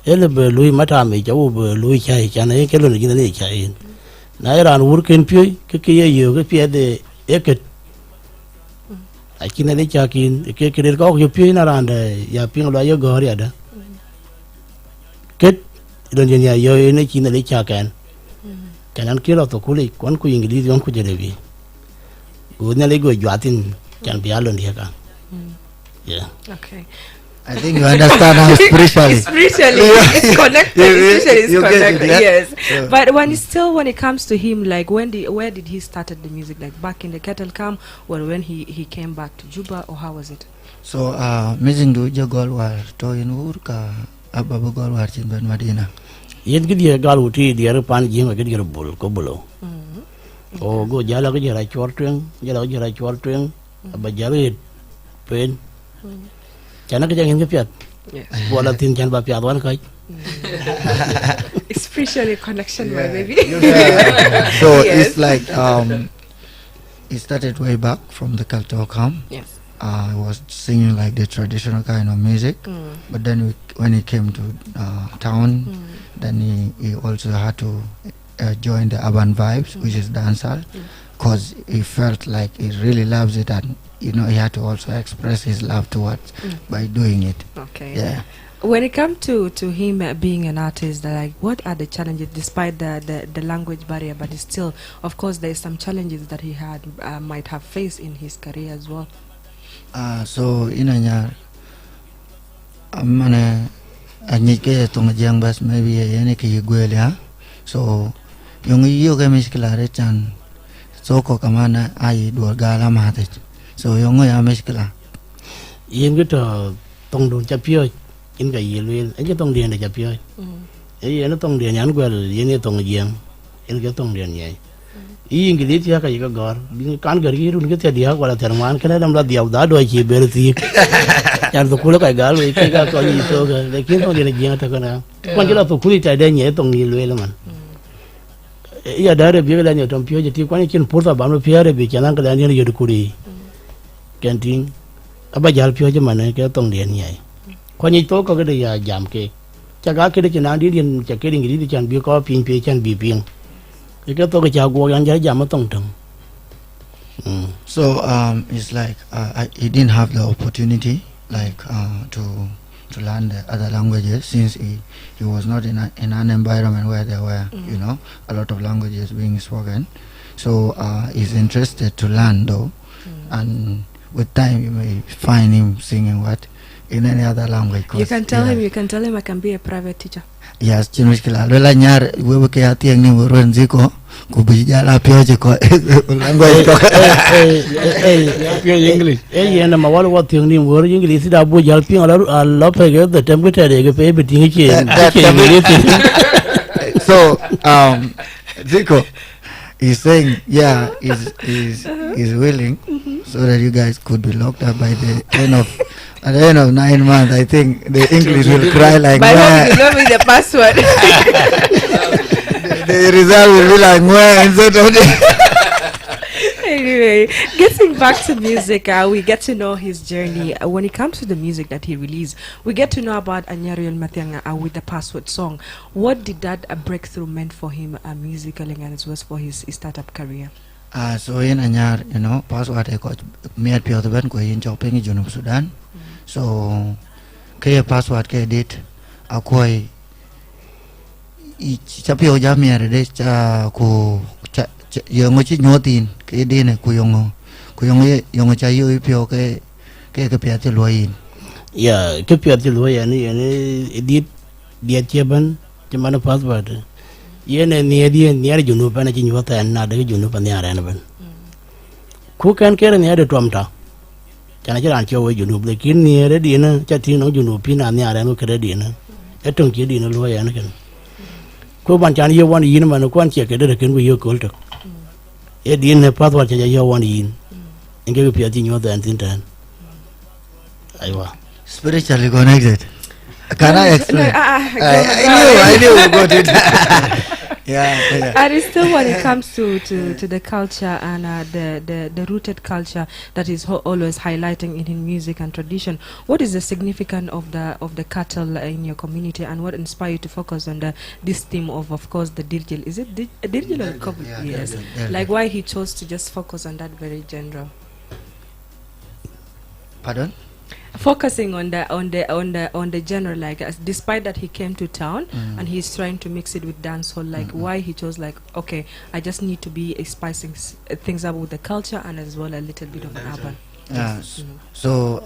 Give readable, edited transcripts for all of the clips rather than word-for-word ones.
ele be lui mata me jawu be lui chai chana e kelo ni ne chai na iran working pui ke ye yo ke pie de eket akina le chakin ke ke ko yo pui na rande ya ping lo yo gor ya da ket don ya yo ne china le chakan kanan kilo to kuli kon ku ingili yon ku jerebi go na le go jwatin kan bialo ndi ka yeah Okay. I think you understand how spiritually. Spiritually, it's connected. Spiritually, it's connected. Yes, Yeah. but when it comes to him, like where did he started the music? Like back in the cattle camp, or when he came back to Juba, or how was it? So missing do jagol war to in urka ababu gol war chin ben Madina. yen gidi gal uti diar pan jing gidi gal bul ko bulo o go jala ko jara chortwen ba jabe pen chana ke jangin ke piat Yes. wala tin chan ba piat wan kai Spiritually connection, my baby. So Yes. it's like it started way back from the cultural camp. Yes. I was singing like the traditional kind of music, but then when he came to town, then he also had to join the urban vibes, which is dancehall, because he felt like he really loves it, and he had to also express his love towards by doing it. Okay. Yeah. When it comes to him being an artist, like what are the challenges despite the language barrier? But still, of course, there's some challenges that he had might have faced in his career as well. So inanya amane anyike tongajang bas maybe yene ke yigwele ha. So yung iyo ke miskila rechan so ko kamana ai dua gala mate. So yung ya miskila. yen gito tong don chapio in ga yelwel en tong dien de chapio yen tong dien yan gwel yen tong jeng en ga tong dien ye yin gidi ya ka yiga gor bin kan gar yiru ni te dia wala terman kana dam la dia da do chi berti yan to kula ka gal we ka to ni to ga lekin tong dien jeng ta kana kon jela to kuli ta de nye tong yelwel man ya dare bi la ni tong pio je ti kwani kin porta ba no piare bi kana ka ni yedu kuri kenting aba jal pio je man ke tong dien ye kwani to ko ga ya jam ke cha ga ke de na di din cha ke ngi di chan bi ko pin pe chan bi pin ke to ga cha go yan ja jam tong tong So it's like he didn't have the opportunity like to learn the other languages since he was not in an environment where there were a lot of languages being spoken. So he's interested to learn though, and with time you may find him singing in any other language. You can tell him I can be a private teacher. Yes, chimiskila lela nyar wewe ke atieng ni wuren ziko kubijala pioje ko language ko pio english yen ma wal wat tieng ni wor english da bo jal pin ala lo pe ge de tem ke de ge pe bi ting che So Diko is saying is willing so that you guys could be locked up by the end of 9 months. I think the English will cry like By that. you know me the password. The result will be like instead of Anyway, getting back to music, we get to know his journey. When it comes to the music that he released, we get to know about Anyari and Mathiang with the Password song. What did that breakthrough meant for him musically and as well as for his startup career? So in Anyar, password I got me at Piotr Ben ko in Chopin in Junub Sudan. So kaya password kaya date akoy chapio jamia de cha ko yung chi nyotin kaya din ko yung cha yu pio kaya piat loyin ya ke piat lo ya ni edit dia tiaban jamana password yene ni ni junu pa na chi nyota na de junu pa ni ara na ban ku kan kere ni ada tuamta chana chiran cho we junu de kin ni re di na cha ti no junu pi na ni ara no kere di na etong chi di na lo ya na kan ko ban chan ye wan yin man ko an che ke de ken we yo ko to e di ne password cha yo wan yin inge ke piat nyota an tin tan aiwa spiritually connected. Can I explain? No, I knew we got it. Yeah. And it's still when it comes to the culture and the rooted culture that is always highlighting in his music and tradition. What is the significance of the cattle in your community, and what inspired you to focus on this theme of course the dirjil? Is it dirjil or cover? Yeah, Yes. dirjil. Like why he chose to just focus on that very genre? Pardon? Focusing on the genre, like despite that he came to town and he's trying to mix it with dancehall, like why he chose like, okay, I just need to be spicing things up with the culture and as well a little bit of an urban. Yeah. So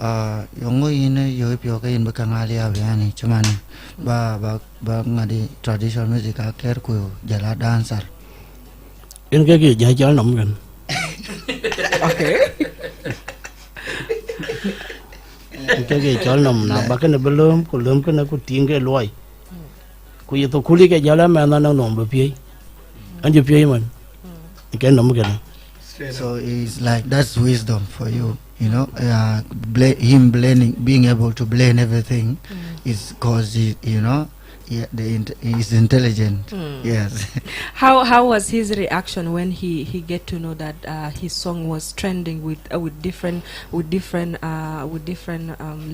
yongo ine yo pio ka in bakangali abiani chumani ba ngadi traditional music a ker ku jala dancer. In cái gì giải chal nằm gần. Okay. Cái gì chal nằm na ba cái này belum cái này ku tiếng cái loài. Ku itu kuli cái jalan mana nang nong bepi. Anju pi man. Cái nằm gần. So it's like that's wisdom for you, you know. Him being able to blend everything is because you know, he's intelligent. Yes. How was his reaction when he get to know that his song was trending with different let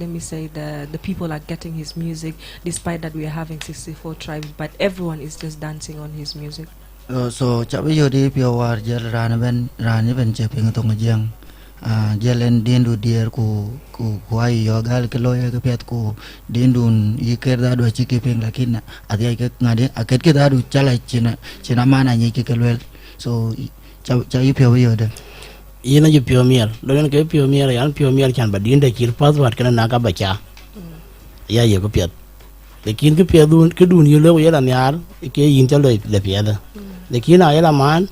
me say the people are getting his music, despite that we are having 64 tribes, but everyone is just dancing on his music. So chabi yodi pio war jel rani ben cheping tong jeng jelen dindu dier ku ai yogal ke loye ke pet ku dindun yiker da do chiki ping lakin adia ke ngade aket ke da du chala china mana nyi ke lwel. So chabi pio yode Ina ju pio miel. Logan ke pio miel yan pio miel chan badin de kir paswat kana naka bacha. Ya ye ko piat. Lekin ke pia dun ke dun yulo ye la nyar ke yin chalo le pia da. Lekin ay la man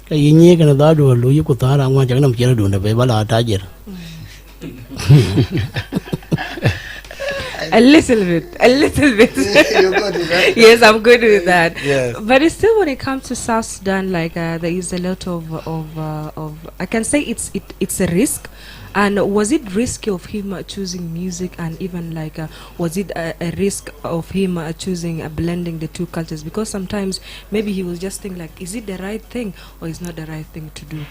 ka yinye kana da do lu yu ko tara ngwa chang nam chera dun be bala tajir. A little bit. You got it, right? Yes, I'm good with that. Yes. But it's still when it comes to South Sudan, like there is a lot of I can say it's a risk. And was it risky of him choosing music, and even like was it a risk of him choosing blending the two cultures? Because sometimes maybe he was just thinking like, is it the right thing or is not the right thing to do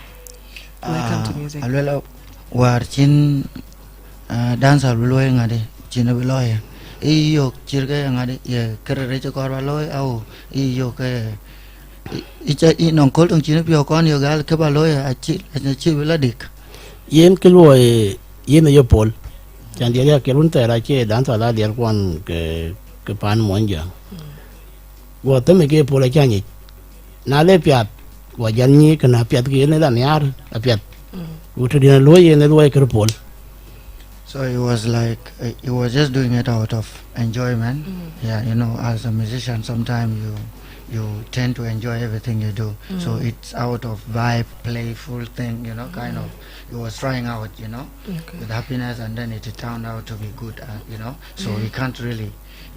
when it comes to music? Alwela war chin dance alwelo ngade chin beloy iyo chirga ngade ye kerere chokor baloy au iyo ke icha inong kol tong chin pio kon yo gal ke baloy achi beladik. Yen ke loy yen yo pol. Chan dia ke run tera che dan ta la der kwan ke pan monja. Wo teme ke pol cha ni. Na le piat wa jan ni kana piat ke ne la nyar a piat. Utu dina loy yen loy ke pol. So it was like he was just doing it out of enjoyment. Yeah, you know, as a musician, sometimes you tend to enjoy everything you do. So it's out of vibe, playful thing, you know, kind of. He was trying out, you know, with happiness, and then it turned out to be good, you know. So he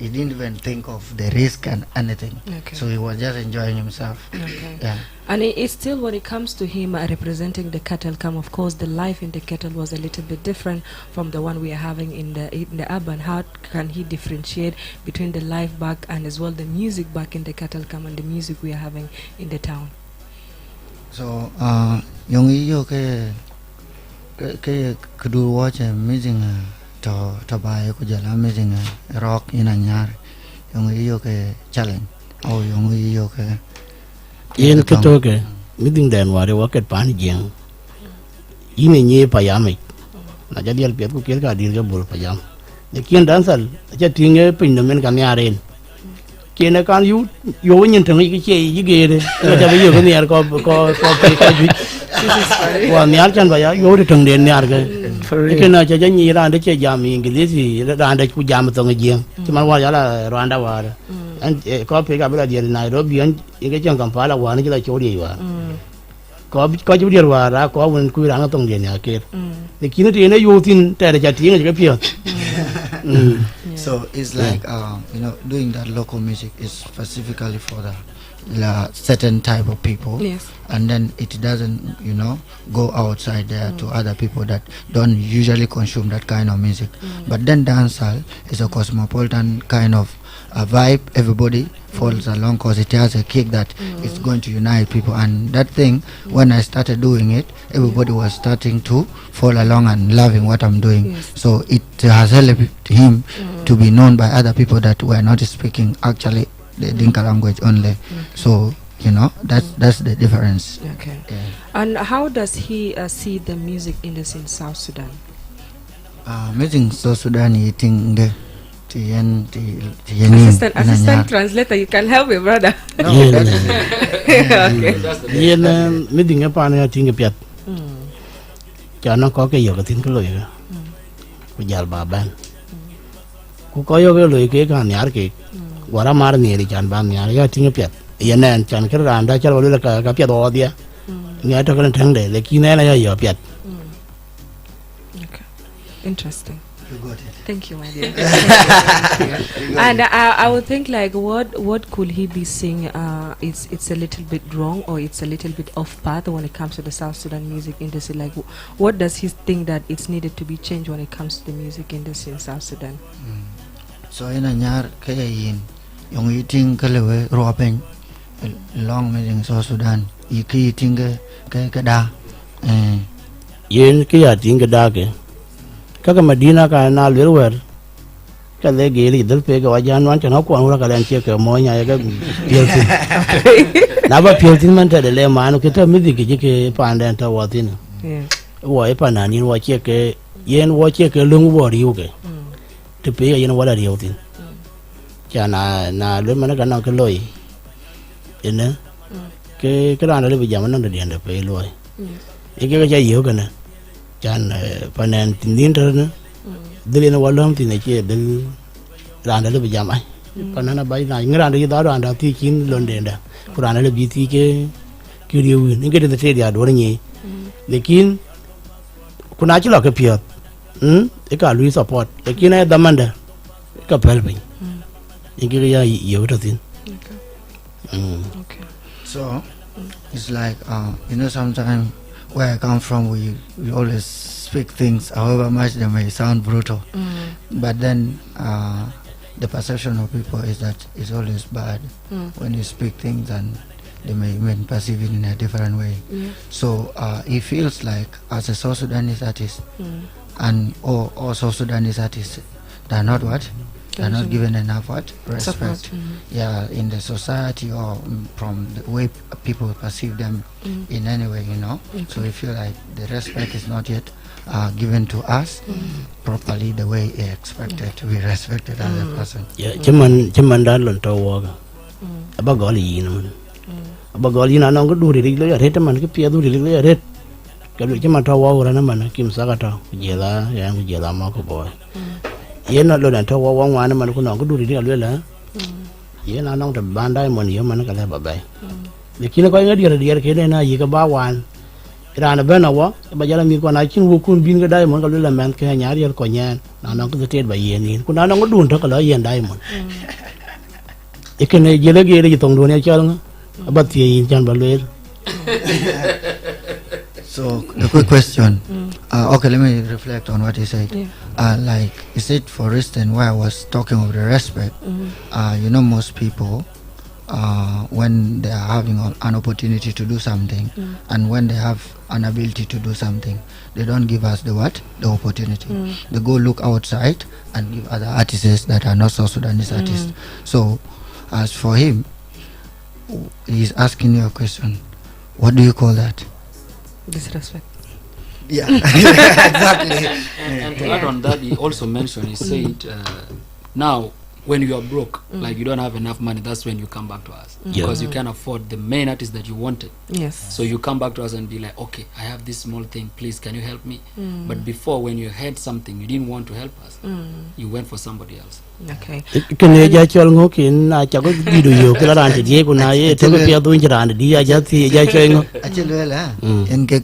didn't even think of the risk and anything. Okay. So he was just enjoying himself. Okay. Yeah. And it's still when it comes to him representing the cattle camp, of course the life in the cattle was a little bit different from the one we are having in the urban. How can he differentiate between the life back and as well the music back in the cattle camp and the music we are having in the town? So yung iyo ke kudu watch amazing to buy ko jala amazing rock in anyar yung iyo ke challenge o yung iyo ke Yen ke to ke miding den ware wa ket pan jeng. Ine nye payame. Na jadi al piat ku kel ka dir ke bol payam. Ne kien dansal ja tinge pin no men kan yaren. Kien kan yu yo nyin tang ki che yi ge de. Ja be yo ne yar ko pe ka ju. Wa nyar chan ba ya yo de tang den nyar ke. Ke na ja nyi ran de che jam ingilisi ran de ku jam to ngejeng. Cuman wa ya la Rwanda wa. An ko pe ka bela dia Nairobi an ke chang Kampala wa ni la chori wa. Ko ju dia wa ra ko won ku ran tong den ya ke. De kin de ne yo tin ta de ja ti nge ke pio. So it's like you know, doing that local music is specifically for the certain type of people. Yes. And then it doesn't, go outside there to other people that don't usually consume that kind of music. But then dancehall is a cosmopolitan kind of a vibe. Everybody falls along because it has a kick that it's going to unite people. And that thing, when I started doing it, everybody was starting to fall along and loving what I'm doing. Yes. So it has helped him to be known by other people that were not speaking actually the Dinka language only. So that's the difference. Okay. And how does he see the music industry in South Sudan? Music South Sudan eating Assistant translator, you can help me, brother. Okay. Yen meeting a pan thing piat. Chana ko ke yo ka tin ko loy ga. Ku jal ba ban. Ku ko yo ke loy ke kan yar ke. Wara mar ni ri chan ban yar ya tin piat. Yen nan chan ke ran da chal lo ka piat o dia. Ngai to kan thang de le ki na ya yo piat. Okay. Interesting. You got it. Thank you, my dear. And I would think like what could he be saying? It's a little bit wrong or it's a little bit off path when it comes to the South Sudan music industry. Like what does he think that it's needed to be changed when it comes to the music industry in South Sudan? So in a nyar kaya yin yung eating kalewe roapeng long meeting South Sudan iki eating ke da Yen ke ya tin ga da ke. Kaka Madina ka na lwer ka le geli dal pe ga wajan wan tan ko an ka lan che ka mo nya ga pieltin na ba pieltin man ta de le manu ke ta midi ke ke panden ta watin Yeah. wo e pa na ni wo che ke yen wo che ke lung wo riu ke te pe yen wala riu tin cha na le man ka na ke loy ene ke ran le bi jam na de de pe loy e ke ga yu ka na chan panen tin ter na dele na walom tin che del ran le bi jam ai panana bai na ngra de da ran da ti kin lon de da kuran le bi ti ke riu ni ke de te dia do ni lekin kuna chi lo ke piot e ka lui support lekin ai damanda ka pelbin ingir ya yu to tin Okay. So it's like sometimes where I come from we always speak things however much they may sound brutal, but then the perception of people is that it's always bad when you speak things and they may even perceive it in a different way. So he feels like as a South Sudanese artist and all South Sudanese artists, they're not what? They're not given enough respect. Yeah, in the society or from the way people perceive them in any way, So we feel like the respect is not yet given to us properly the way he expected to be respected as a person. ya chaman da lon to wo ga aba goli yin man aba goli na no du ri le ret man ke pia du ri le ret ka lu chaman to wo ra na man kim sa ka to jela ya ngu jela ma ko boy yen na lo na to wo wa na man ku no du ri le la yen na no ta bandai mon yo man ka le ba bai lekin ko ngi dir ke na yi ka ba wan rana bena wa ba jala mi ko na chin wo kun bin ga dai mon ka le man ke nyar yer ko nyen na no ko te ba yen ni ku na no dun to ka la yen dai mon ikene jele ge ri tong do ne chal ba ti yin chan ba le. So the quick question. Okay, let me reflect on what he said. Like he said, for instance, where I was talking of the respect. Most people, when they are having an opportunity to do something, and when they have an ability to do something, they don't give us the opportunity. They go look outside and give other artists that are not South Sudanese artists. So, as for him, he's asking you a question. What do you call that? Disrespect. Yeah, exactly. And to add on that, he also mentioned, he said, now when you are broke, like you don't have enough money, that's when you come back to us because you can't afford the main artist that you wanted. Yes. So you come back to us and be like, okay, I have this small thing, please can you help me? But before, when you had something, you didn't want to help us, you went for somebody else. Okay. Kene ja chol ngo kin na cha ko di do yo kala ran je ko na ye te pe do njran di ja ti ja chol ngo Actually, en ke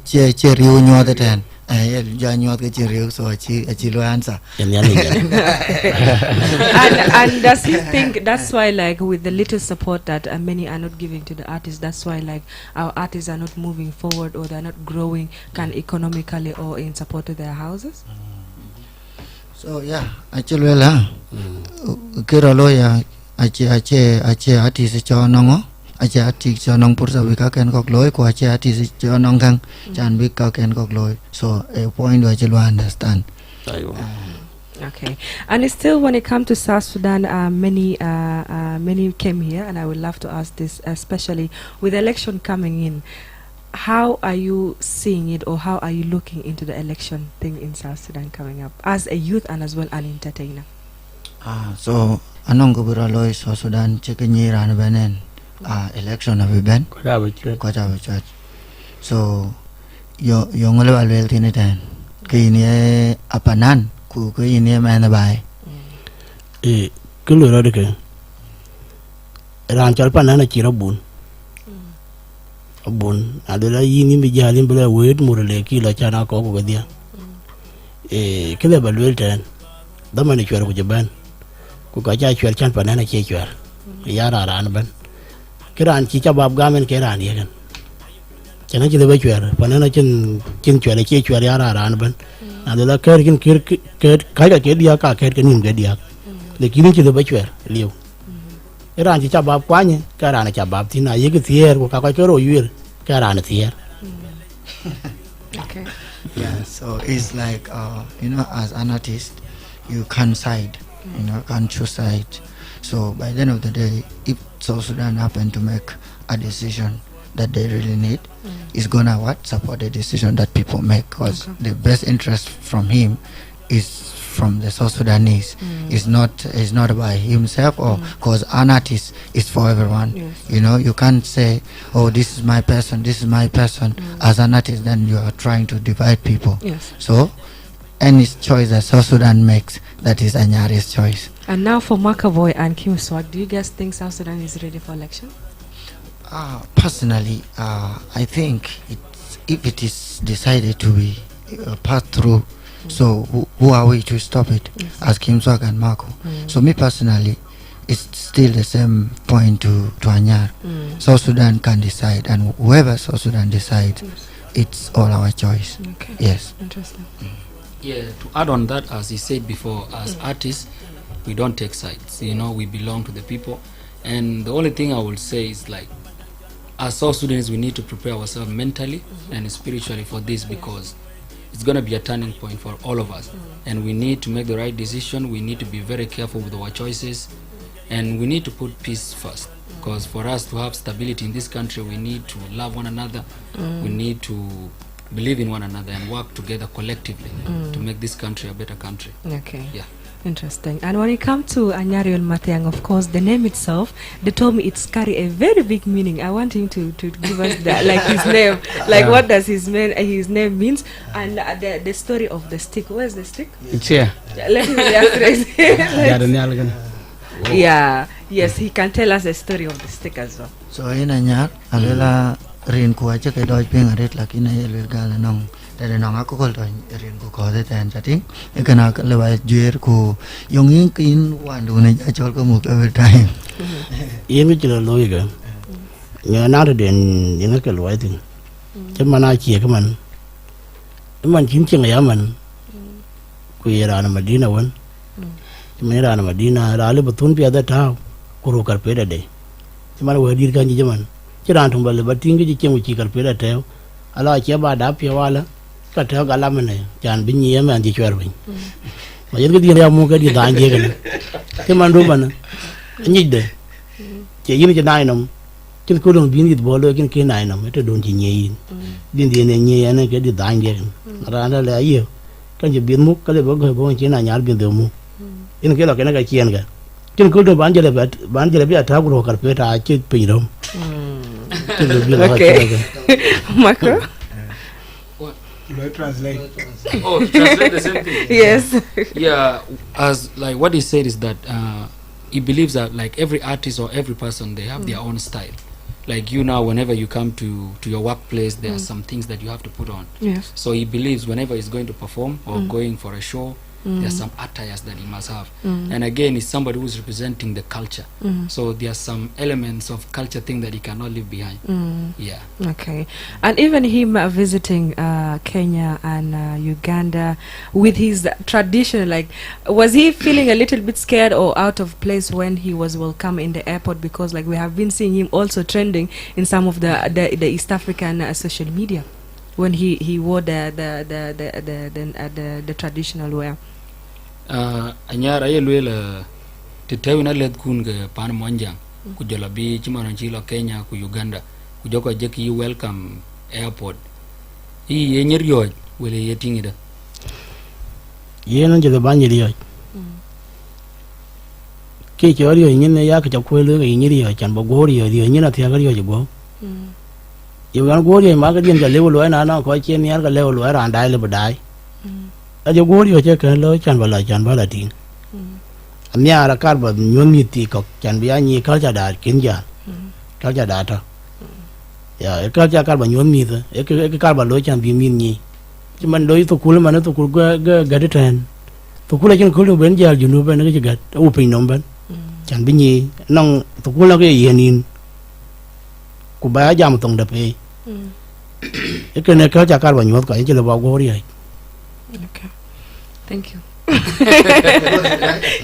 che riu nyo de ten January ke chiri so achi lo answer. Yan yan yan. And does he think that's why, like, with the little support that many are not giving to the artists, that's why, like, our artists are not moving forward or they're not growing can economically or in support of their houses? So yeah, actually kira lo ya ache artist cho nongo ache artist cho nong pursa wika ken kok loy ko ache artist cho nong kang chan big ka ken kok loy. So a point where you understand. Okay, and still, when it comes to South Sudan, many came here, and I would love to ask this, especially with the election coming in. How are you seeing it, or how are you looking into the election thing in South Sudan coming up as a youth and as well an entertainer? So anong kubura loy South Sudan chicken ran benen election of ben kwacha church. So yo ngole walwel tiniten kini apanan ku ini mana bai kilo de ke ran chal panan chira bun adela yini mi jalin bela wet murle ki la chana ko ko dia kile balwel ten damani chwer ku jaban ku ka cha chwer chan panan che chwer yara ran ban kiran chi cha bab gamen ke ran yegen chana chi le chwer panan chin chwer che chwer yara ran ban adela ker ka ke dia ka ker ke nim ke dia le kini chi le chwer liu Iran chi bab kwanye karana cha bab tina yegi thier ko ka ko ro yir karana thier. Okay. Yeah, so it's like as an artist you can't side, can't choose side. So by the end of the day, if South Sudan happen to make a decision that they really need, is gonna support the decision that people make, because the best interest from him is from the South Sudanese. It's not about himself, or because an artist is for everyone. Yes. You can't say, oh, this is my person, as an artist. Then you are trying to divide people. Yes. So any choice that South Sudan makes, that is Anyari's choice. And now for Bwoy and Khim Swaqq, do you guys think South Sudan is ready for election? Personally, I think if it is decided to be passed through, so who are we to stop it? Yes. As Khim Swaqq and Macco. So me personally, it's still the same point to Anyar. South Sudan can decide, and whoever South Sudan decides, it's all our choice. Okay. Yes. Interesting. Yeah, to add on that, as he said before, as artists, we don't take sides. We belong to the people. And the only thing I will say is, like, as South Sudanese, we need to prepare ourselves mentally and spiritually for this, because it's going to be a turning point for all of us. And we need to make the right decision. We need to be very careful with our choices. And we need to put peace first. Because for us to have stability in this country, we need to love one another. We need to believe in one another and work together collectively to make this country a better country. Okay. Yeah. Interesting. And when it comes to Anyariel Mathiang, of course, the name itself, they told me it's carry a very big meaning. I want him to give us that, like his name, like what does his name means, and the story of the stick. Where's the stick? It's here. Let me react. Yeah. Yes, he can tell us the story of the stick as well. So in Anyar, alela rin ku aja ke doj ping arit lakina yelwil gala nong. Dari nong aku kol to rin ku ko de tan chatting. Ikana lewa juer ku yongin kin wandu ne achol ko muk every time. Yen mi chilo loy ga. Nya na de den yen ka loy tin. Chama na chi ka man. Man chin chin ya man. Ku yera na Madina wan. Mera na Madina ra le batun pi ada ta kuro kar pe de. Chama wa dir kan ji jaman. Chiran thum bal batin ji chemu chi kar pe de. Ala che ba da pi wala. Ka ta ga la mane. Jan bin ye man ji chwer bin. Ma yen ga di ya mu ga di dan je ga. Ke man do man. Ni de. Che yin je nai nam. Kin ko dong bin dit bolo kin ke nai nam. Te don ji nye yin. Din di ne nye ya ne ke di dan je. Ra na le ayo. Kan je bin mu ka le bo go go chi na nyar bin de mu. In ke la ke na ka chien ga. Kin ko do ban je le bi ata ko kar pe ta chi pi rom. Okay. Macco? What? Do I translate? Oh, translate the same thing. Yes. Yeah, as like what he said is that he believes that like every artist or every person, they have their own style. like you now, whenever you come to your workplace, there are some things that you have to put on. Yes. So he believes whenever he's going to perform or going for a show, there's some attires that he must have. And again, he's somebody who's representing the culture. So there are some elements of culture thing that he cannot leave behind. Yeah. Okay. And even him visiting Kenya and Uganda with his tradition, like, was he feeling a little bit scared or out of place when he was welcome in the airport? Because like we have been seeing him also trending in some of the East African social media when he wore the traditional wear. Anyara yelwela titewina led kun ga pan monjang ku jola bi chimano chilo Kenya ku Uganda ku joko jeki welcome airport yi yenyer yoj wele yetingida yeno je banyiri yoj ke chori yo nyine ya ka kwelo ga nyiri yo chan bo gori yo nyina tia ga yo go yo gan gori ma ga dien ga lewo na ko chen yar ga lewo ra ndai le badai ajo gori yo che kan lo chan bala ting amya ara kar ba nyomi ti ko chan bi anyi culture da kinja culture da ta ya culture kar ba nyomi ta e kar ba lo chan bi min ni man do to kul man to kul ga de tan to kul chen kul ben ja ju no ben ga ga u pin nom ben chan bi ni nong to kul la ga yenin ku ba jam tong da pe e ke ne culture kar ba nyot ka che lo ba gori ai. Okay, thank you.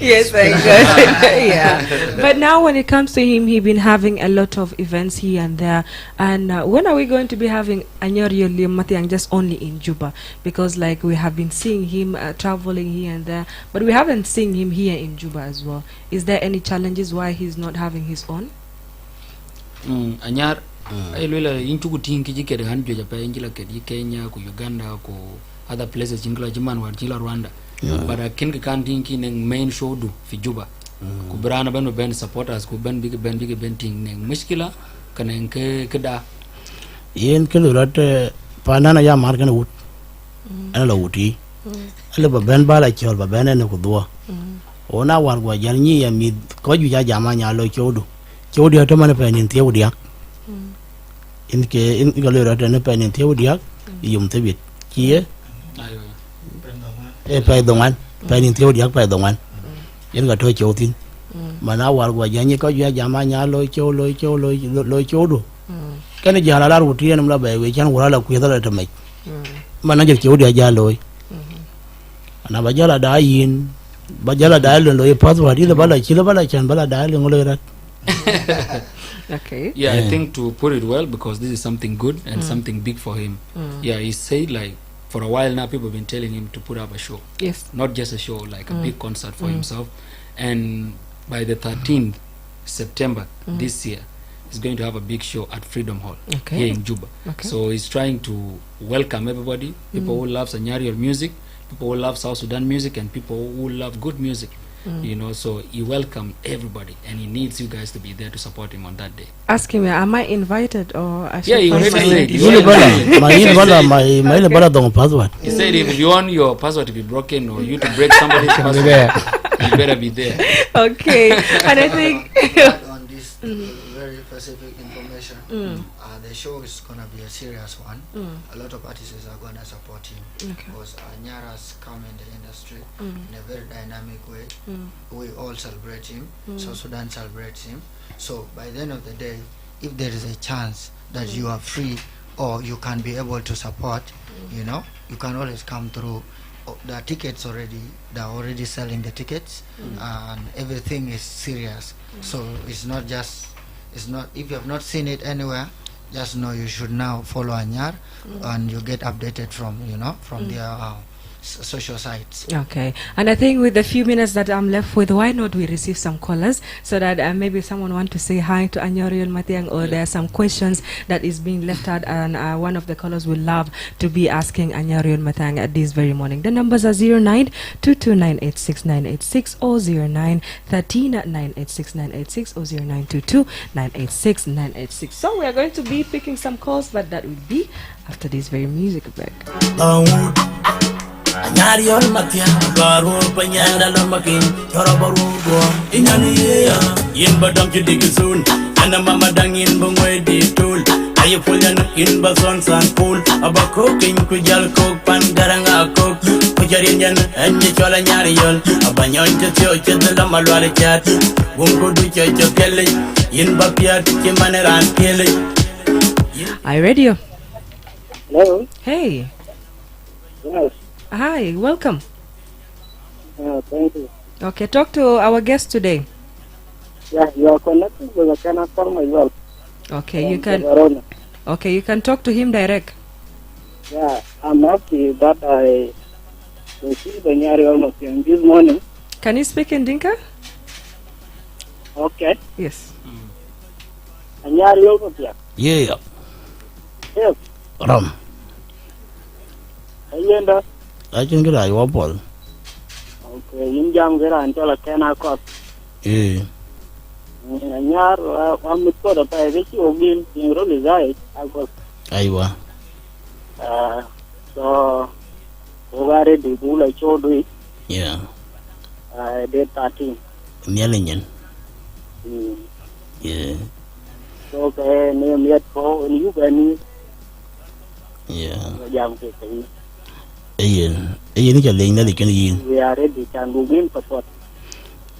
Yes, thank God. Yeah. But now when it comes to him, he's been having a lot of events here and there. And when are we going to be having Anyario Mathiang just only in Juba? Because like we have been seeing him traveling here and there, but we haven't seen him here in Juba as well. Is there any challenges why he's not having his own? Anyar, I will into tinki jike hanjo Japan, Angela Kenya, ku Uganda, ku other places jingla Jiman war jila Rwanda. But I can't tinki neng main show do fi Juba. Ku brana ben supporters ku ben big ting neng mushkila kaneng ke da. Yen kelu rat panana ya markan wut. Ana la wuti. Ala ba ben bala chol ba ben ne ku do. Ona war gwa janyi ya mi ko ju ja jama nya lo chodu. Chodu to man pa nin tieu dia. In kelu rat ne pa nin tieu dia yum te bit. Kia pa dongan pa nin tieu dia pa dongan. Yen ga to chotin. Mana war gwa janyi ko ju ja jama nya lo chodu. Kene jala la ruti en mla ba we chan wala ku yada ta mai mana je ke odi ja loy ana ba jala da yin ba jala da lo loy password ida bala chila bala chan bala da lo ngolo rat. Okay. Yeah, I think to put it well, because this is something good and something big for him. Yeah, he said like for a while now people have been telling him to put up a show. Yes. Not just a show, like a big concert for himself. And by the 13th September this year, he's going to have a big show at Freedom Hall here in Juba. So he's trying to welcome everybody, people who love Sanyarial music, people who love South Sudan music, and people who love good music. You know, so he welcomed everybody, and he needs you guys to be there to support him on that day. Ask him, am I invited or I should Yeah, you already said. He said if you want your password to be broken or you to break somebody's password, you better be there. Okay, and I think on this very specific information, the show is gonna be a serious one. A lot of artists are gonna support him because Nyara's come in the industry in a very dynamic way. We all celebrate him, so Sudan celebrates him. So by the end of the day, if there is a chance that you are free or you can be able to support, you know, you can always come through. The tickets already, they're already selling the tickets, and everything is serious. So it's not just, if you have not seen it anywhere, just know you should now follow Anyar, and you get updated from, you know, from their social sites. Okay, and I think with the few minutes that I'm left with, why not we receive some callers so that maybe someone want to say hi to Anyario Mathiang, or there are some questions that is being left out, and one of the callers will love to be asking Anyario Mathiang at this very morning. The numbers are 0922986986 or 0913986986 or 0922986986. So we are going to be picking some calls, but that will be after this very music break. Anyario Mathiang baru penyanda lemakin cara baru gua inyani ya yen badam jadi kesun Ana mama dangin Bwoy di tool. Ayo pulan in bason san pool. Aba cooking kujal cook pan garanga cook. Kujarin yan anye chola nyari yol. Aba nyon chotio chotela malwale chat. Wunko du chocho kele. In bapiat chimaneran kele. Are you ready? Hello. Hey. Yes. Hi, welcome. Thank you. Okay, talk to our guest today. Yeah, you are connected with the Canada farm as well. Okay, you can. Verona. Okay, you can talk to him direct. Yeah, I'm happy that I received the Nyari almost this morning. Can you speak in Dinka? Okay. Yes. Nyari almost here. Yeah. Yes. Ram. Ayenda. I can get a wobble. Okay, in jam vera until I can across. Yeah. Nyar, I'm with the pay which you mean in really right. I was Aywa. so over the bull I showed it. Yeah. Day 13. Nyalingen. Mm. Yeah. So okay, name yet go and you can Yeah. jam ke kai. Ayen. Ayen ni chale na liken yin. We are ready can begin for what.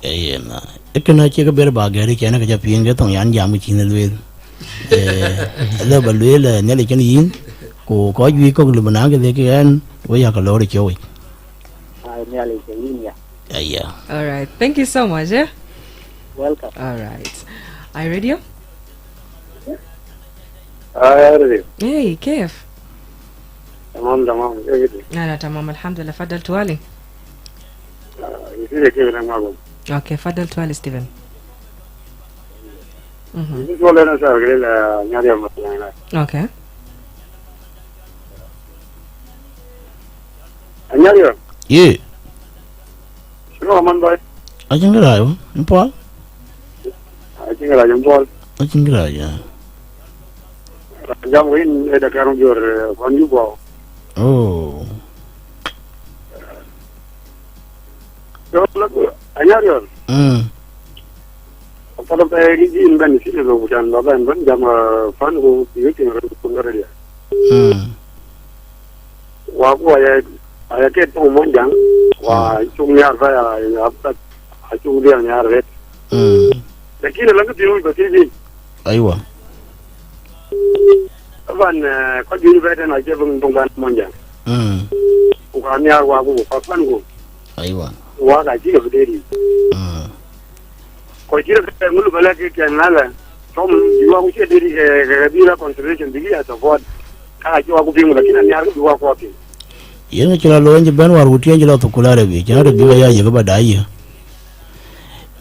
Ayen na. Ekena che ka ber ba gari chana ka japien ga tong yan jam chi na lwel. La ba lwel na liken yin. Ko ko yu ko lu bana ga de ke an we ya ka lo ri choi. I nearly saying yeah. Aya. All right. Thank you so much. Yeah. Welcome. All right. Are you ready? ready. Hey, كيف؟ تمام أنا تمام الحمد لله. فضل توالي. يصير كيف أنا معكم. Okay, فضل توالي ستيفن. بالنسبة لنا صار قليل نادي مثلا. Okay. نادي. Yeah. شنو من باي؟ Ajin ga rayo. Impol. أجيك على جنبال. Ajin ga rayo. جام وين إذا كانوا جور فان يبغى. Oh. يقول أنياريون. Kalau saya izin ban sih tu bukan baban ban jam fan ko tiga tinggal tunggu dia. Wah ayah ke tu monjang, wah cungnya saya apa cung dia nyar red. Tapi ni lagu tiru betul. Aywa. Ban kau jadi betul nak je tunggan monjang. Bukan nyar wah ko fan ko. Aywa. Wah gaji ke betul. Kau kira mulu balik ke nala, tom jiwa aku cederi ke bila consideration tinggi atau buat kalau jiwa aku bingung lagi nanti aku dua kuatin. Yang cila lo yang ban war uti yang cila tu kula rebi, jangan rebi waya jaga badai.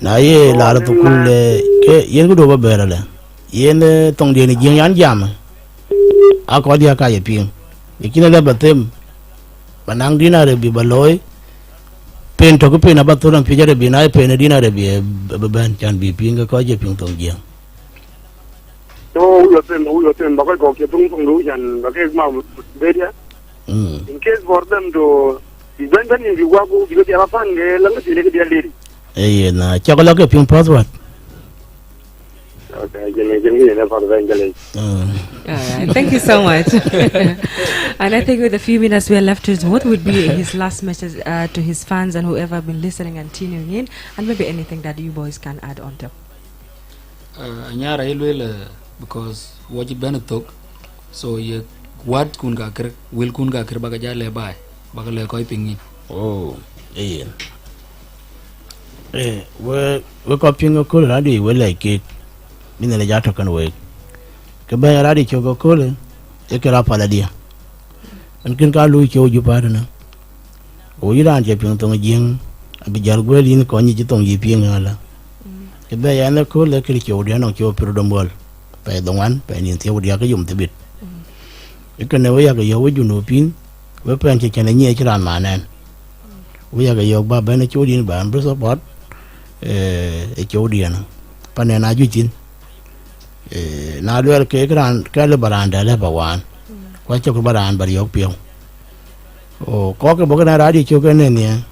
Na ye lara tu kul ke yang kedua berbeza lah. Yang tong dia ni jangan jam. Aku dia kaya ping. Ikin ada batem. Panang dina rebi baloi. Pen to ko pen abat orang pijare bina pen dina rebi beban can bi ping ko je ping tong jiang. So ulo ten bagai kau ketung lu jan bagai mau bedia. In case for them to even in jiwa aku juga tiada pan ke langat sini ke dia diri. Eh na cakap ke ping password. Okay, jangan ni nak pakai jalan. All right. Thank you so much. And I think with the few minutes we are left, what would be his last message to his fans and whoever have been listening and tuning in, and maybe anything that you boys can add on to? Anyara ilwel because what you benetok, so you what kun ga kir will kun ga kir baga jale bai baga le koi pingi. Oh, we ko ping ko la di we like it. Mina le jato kan we. Ke ba ra di chogo ko le e ke ra pala dia. An kin ka lu cho ju pa na. O ira je ping tong jing abi jar gwe lin ko ni ji tong yi ping ala. Ke ba ya na ko le ke cho dia no cho pro dombol. Pa dongan pa ni ti o dia ka yum te bit. E ke ne we ya ga yo ju no pin. We pa an che ken ni e chran ma nan. We ya ga yo ba ba na cho din ba an bro support e cho dia na. Pa ne na ju jin. Na luar ke gran ke le baranda le bawan kwa chok baran bar yok pio o ko ke bogana radi chok ne ne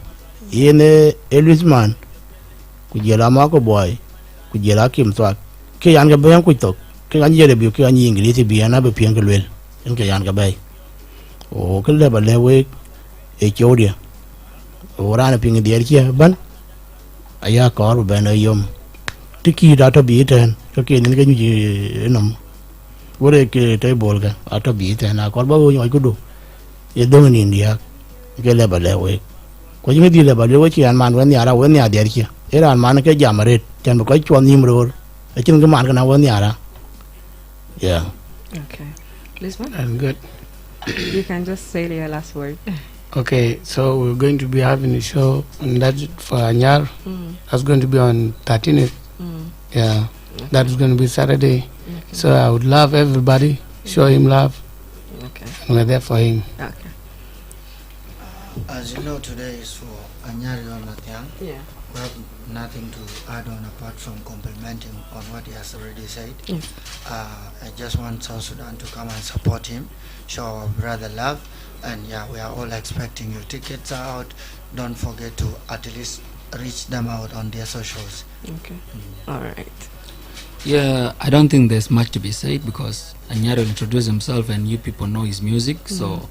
yene Elisman ku jela Macco Bwoy ku jela Khim Swaqq ke yan ga bayan ku to ke an yere bi ke an ingili bi ana be pian ke lwel en ke yan ga bay o ke le ba le we e chodia o rana ping di erkia ban aya kor ba na yom tiki data bi ten ke ni ke ni nom wore ke te bol ga ata bi ten na kor ba wo nyoy ku du ye dong ni india ke le ba le we ko jingi di le ba le we chi an man wen ya ra wen ya der ki era an man ke jamaret ten ko chon nim ro a chin ke man kana wen ya ra yeah Okay. Lisbon, I'm good. you can just say your last word. Okay, so we're going to be having a show, and that's for Anyar. That's going to be on 13th. Yeah, that's going to be Saturday. So I would love everybody, show him love, Okay. and we're there for him. Okay. As you know, today is for Anyarion Mathiang. Yeah. We have nothing to add on apart from complimenting on what he has already said. Yes. I just want South Sudan to come and support him, show our brother love, and yeah, we are all expecting you. Tickets are out. Don't forget to at least reach them out on their socials. Okay. All right. Yeah, I don't think there's much to be said because Anyar will introduce himself and you people know his music, so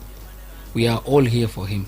we are all here for him.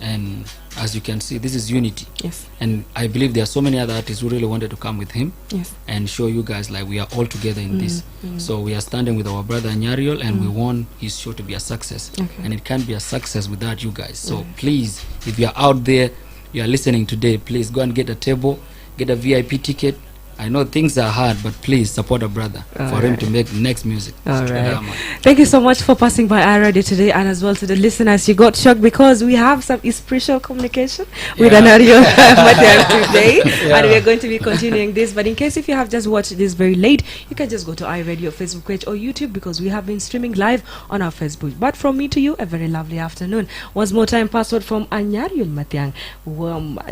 And as you can see, this is unity. Yes. And I believe there are so many other artists who really wanted to come with him Yes. and show you guys like we are all together in this. So we are standing with our brother Anyariol and we want his show to be a success. Okay. And it can't be a success without you guys. So please, if you are out there, you are listening today, please go and get a table, get a VIP ticket. I know things are hard, but please support a brother for him to make next music. All right. Yeah, man. Thank you so much for passing by our radio today, and as well to the listeners. You got shocked because we have some special communication with Anario Mathiang today, and we are going to be continuing this. But in case if you have just watched this very late, you can just go to iRadio Facebook page or YouTube because we have been streaming live on our Facebook. But from me to you, a very lovely afternoon. Once more time, password from Anario Mathiang.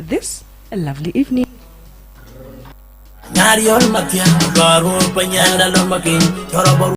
This a lovely evening. Nyariol Mathiang, Garu Panyanda Lomakin,